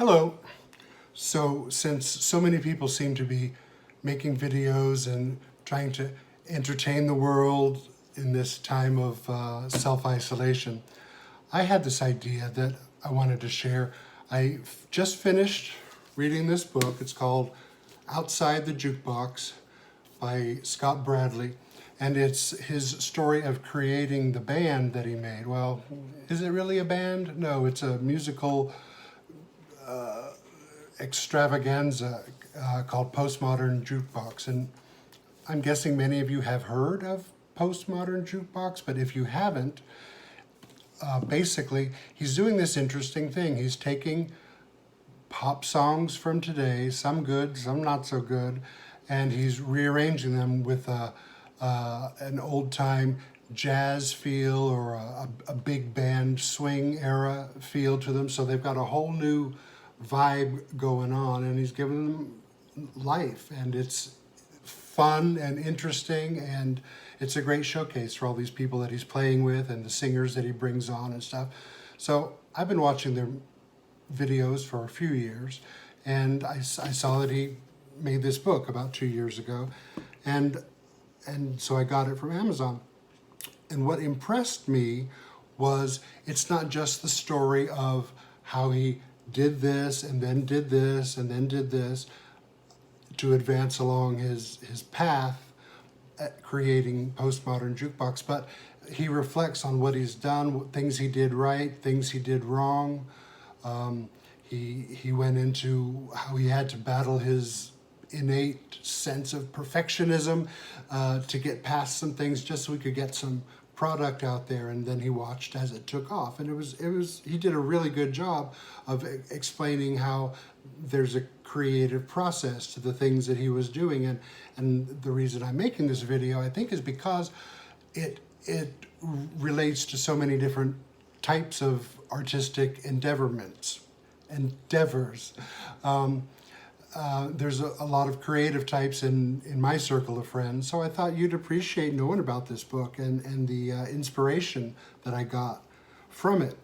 Hello. So since so many people seem to be making videos and trying to entertain the world in this time of self-isolation, I had this idea that I wanted to share. I just finished reading this book. It's called Outside the Jukebox by Scott Bradlee. And it's his story of creating the band that he made. Well, is it really a band? No, it's a musical extravaganza called Postmodern Jukebox. And I'm guessing many of you have heard of Postmodern Jukebox, but if you haven't, basically he's doing this interesting thing. He's taking pop songs from today, some good, some not so good, and he's rearranging them with an old-time jazz feel or a big band swing era feel to them. So they've got a whole new vibe going on, and he's giving them life, and it's fun and interesting, and it's a great showcase for all these people that he's playing with and the singers that he brings on and stuff. So I've been watching their videos for a few years, and I saw that he made this book about 2 years ago, and so I got it from Amazon. And what impressed me was it's not just the story of how he did this and then did this and then did this to advance along his path at creating Postmodern Jukebox, but he reflects on what he's done, things he did right, things he did wrong. He went into how he had to battle his innate sense of perfectionism to get past some things just so he could get some product out there, and then he watched as it took off, and he did a really good job of explaining how there's a creative process to the things that he was doing, and the reason I'm making this video, I think, is because it relates to so many different types of artistic endeavors. There's a lot of creative types in my circle of friends, so I thought you'd appreciate knowing about this book and the inspiration that I got from it.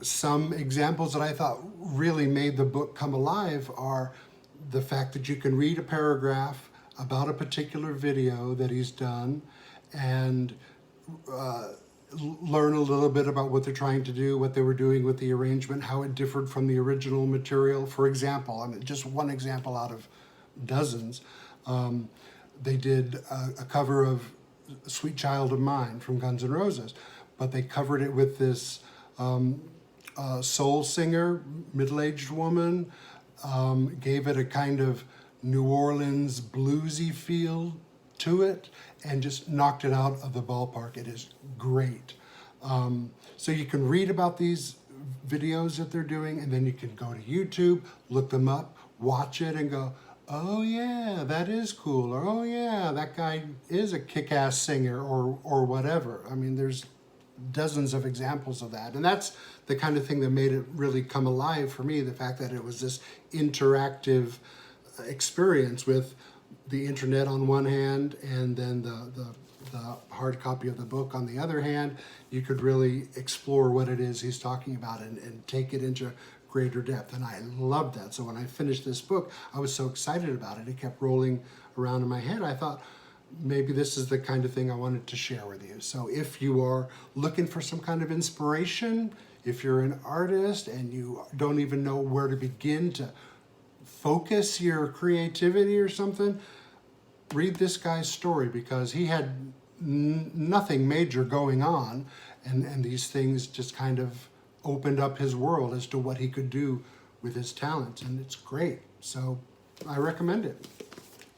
Some examples that I thought really made the book come alive are the fact that you can read a paragraph about a particular video that he's done and learn a little bit about what they're trying to do, what they were doing with the arrangement, how it differed from the original material. For example, I mean, just one example out of dozens, they did a cover of Sweet Child of Mine from Guns N' Roses, but they covered it with this soul singer, middle-aged woman, gave it a kind of New Orleans bluesy feel to it, and just knocked it out of the ballpark. It is great. So you can read about these videos that they're doing, and then you can go to YouTube, look them up, watch it, and go, oh yeah, that is cool, or oh yeah, that guy is a kick-ass singer, or whatever. I mean, there's dozens of examples of that, and that's the kind of thing that made it really come alive for me, the fact that it was this interactive experience with the internet on one hand, and then the hard copy of the book on the other hand. You could really explore what it is he's talking about and take it into greater depth, and I loved that. So when I finished this book, I was so excited about it. It kept rolling around in my head. I thought maybe this is the kind of thing I wanted to share with you. So if you are looking for some kind of inspiration, if you're an artist and you don't even know where to begin to focus your creativity or something, read this guy's story, because he had nothing major going on, and these things just kind of opened up his world as to what he could do with his talents, and it's great. So I recommend it.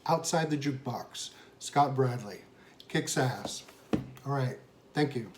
Outside the Jukebox, Scott Bradlee. Kicks ass. All right, thank you.